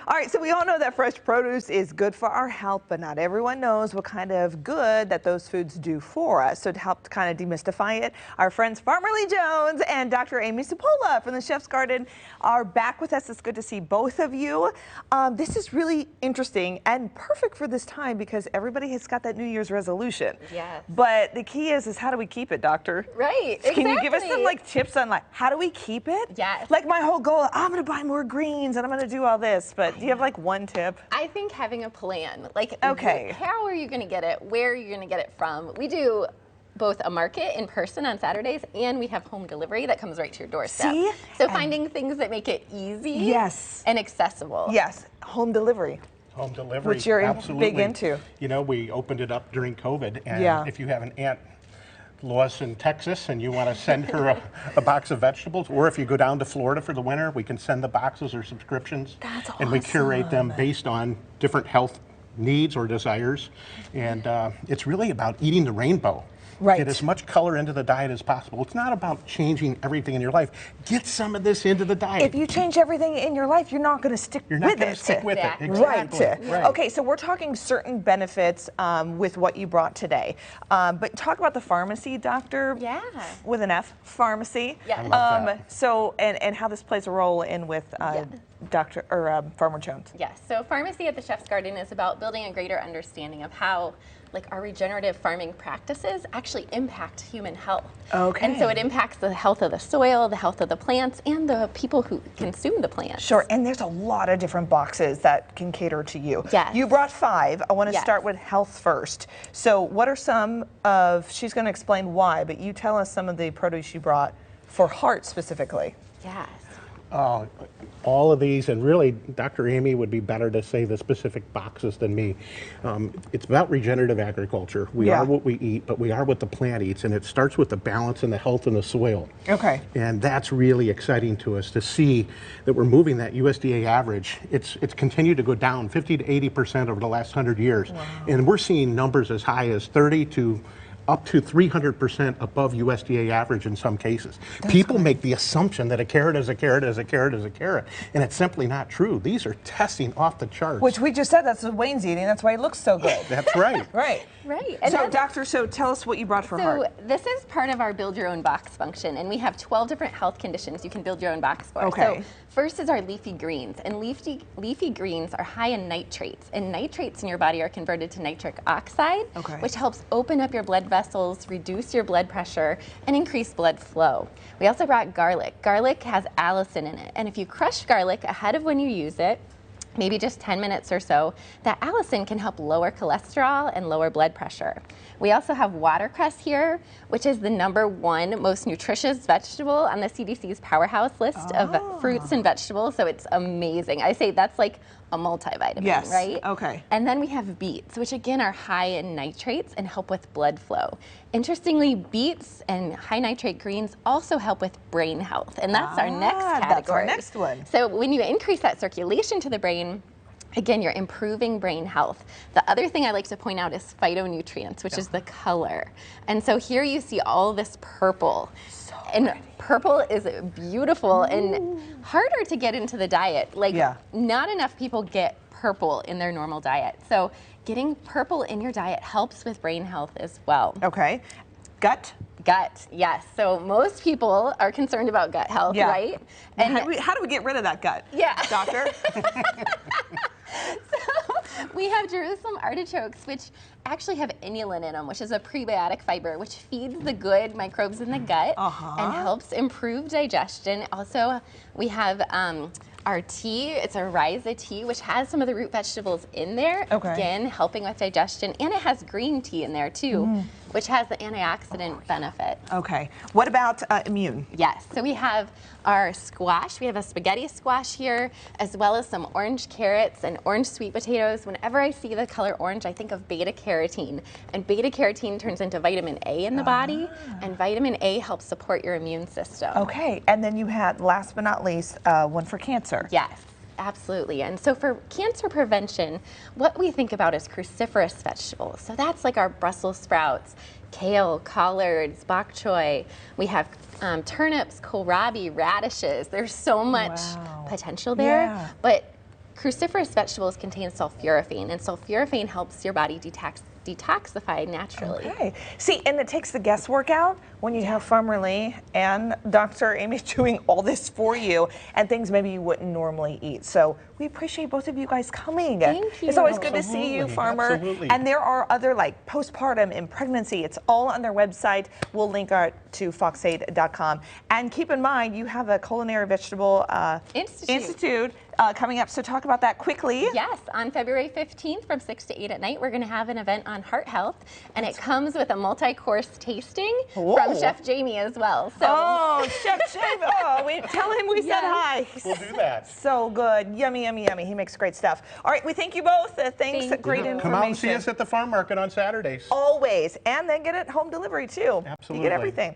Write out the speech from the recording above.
All right, so we all know that fresh produce is good for our health, but not everyone knows what kind of good that those foods do for us. So to help kind of demystify it, our friends Farmer Lee Jones and Dr. Amy Cipolla from the Chef's Garden are back with us. It's good to see both of you. This is really interesting and perfect for this time because everybody has got that New Year's resolution. Yes. But the key is how do we keep it, doctor? Right, Can you give us some tips on how do we keep it? Yes. Like my whole goal, I'm going to buy more greens and I'm going to do all this, but do you have one tip? I think having a plan, okay, how are you going to get it? Where are you going to get it from? We do both a market in person on Saturdays and we have home delivery that comes right to your doorstep. See? So finding things that make it easy yes, and accessible. Yes, home delivery. Home delivery, which you're absolutely big into. You know, we opened it up during COVID, and yeah, if you have an aunt, Lois in Texas, and you want to send her a box of vegetables, or if you go down to Florida for the winter, we can send the boxes or subscriptions. That's awesome. And we curate them based on different health needs or desires. And it's really about eating the rainbow. Right. Get as much color into the diet as possible. It's not about changing everything in your life. Get some of this into the diet. If you change everything in your life, you're not going to stick with it. You're not going to stick with it. Exactly. Right. Right. Okay, so we're talking certain benefits with what you brought today. But talk about the pharmacy, doctor. Yeah. With an F, pharmacy. Yeah. I love that. So, and how this plays a role in with Farmer Jones. Yes. So pharmacy at the Chef's Garden is about building a greater understanding of how our regenerative farming practices actually impact human health. Okay. And so it impacts the health of the soil, the health of the plants, and the people who consume the plants. Sure, and there's a lot of different boxes that can cater to you. Yes. You brought 5. I want to start with health first. So what are some of, she's going to explain why, but you tell us some of the produce you brought for heart specifically. Yes. All of these, and really Dr. Amy would be better to say the specific boxes than me. It's about regenerative agriculture. We are what we eat, but we are what the plant eats, and it starts with the balance and the health in the soil. Okay. And that's really exciting to us to see that we're moving that USDA average. It's continued to go down 50 to 80% over the last 100 years. Wow. And we're seeing numbers as high as 30 to up to 300% above USDA average in some cases. People make the assumption that a carrot is a carrot is a carrot is a carrot, and it's simply not true. These are testing off the charts. Which we just said, that's what Wayne's eating, that's why he looks so good. That's right. Right. Right. And so, doctor, tell us what you brought for heart. So this is part of our build your own box function, and we have 12 different health conditions you can build your own box for. Okay. So first is our leafy greens, and leafy greens are high in nitrates, and nitrates in your body are converted to nitric oxide, which helps open up your blood vessels, reduce your blood pressure, and increase blood flow. We also brought garlic. Garlic has allicin in it, and if you crush garlic ahead of when you use it, maybe just 10 minutes or so, that allicin can help lower cholesterol and lower blood pressure. We also have watercress here, which is the #1 most nutritious vegetable on the CDC's powerhouse list of fruits and vegetables, so it's amazing. I say that's like a multivitamin, right? Okay. And then we have beets, which again are high in nitrates and help with blood flow. Interestingly, beets and high nitrate greens also help with brain health, and that's our next category. That's our next one. So when you increase that circulation to the brain, again, you're improving brain health. The other thing I like to point out is phytonutrients, which is the color. And so here you see all this purple. And purple is beautiful and harder to get into the diet. Not enough people get purple in their normal diet. So getting purple in your diet helps with brain health as well. Okay. Gut? Gut, yes. So most people are concerned about gut health, right? And how do we get rid of that gut? Yeah. Doctor? So we have Jerusalem artichokes, which actually have inulin in them, which is a prebiotic fiber, which feeds the good microbes in the gut and helps improve digestion. Also, we have our tea. It's a rhiza tea, which has some of the root vegetables in there, again, helping with digestion. And it has green tea in there, too, which has the antioxidant benefit. Okay. What about immune? Yes. So we have our squash. We have a spaghetti squash here, as well as some orange carrots and orange sweet potatoes. Whenever I see the color orange, I think of beta-carotene. And beta-carotene turns into vitamin A in the body, and vitamin A helps support your immune system. Okay. And then you had, last but not least, one for cancer. Yes. Absolutely. And so for cancer prevention, what we think about is cruciferous vegetables. So that's like our Brussels sprouts, kale, collards, bok choy. We have turnips, kohlrabi, radishes. There's so much potential there. But Cruciferous vegetables contain sulforaphane, and sulforaphane helps your body detoxify naturally. Okay. See, and it takes the guesswork out when you have Farmer Lee and Dr. Amy doing all this for you and things maybe you wouldn't normally eat. So we appreciate both of you guys coming. Thank you. It's always good to see you, Farmer. Absolutely. And there are other like postpartum and pregnancy. It's all on their website. We'll link to fox8.com. And keep in mind, you have a culinary vegetable institute coming up. So talk about that quickly. Yes, on February 15th from 6 to 8 at night, we're going to have an event on heart health, and it comes with a multi-course tasting from Chef Jamie as well. So. Oh, Chef Jamie! Oh, tell him we said hi. We'll do that. So good, yummy, yummy, yummy. He makes great stuff. All right, we thank you both. Thanks, great information. Come out and see us at the farm market on Saturdays. Always, and then get it home delivery too. Absolutely. You get everything.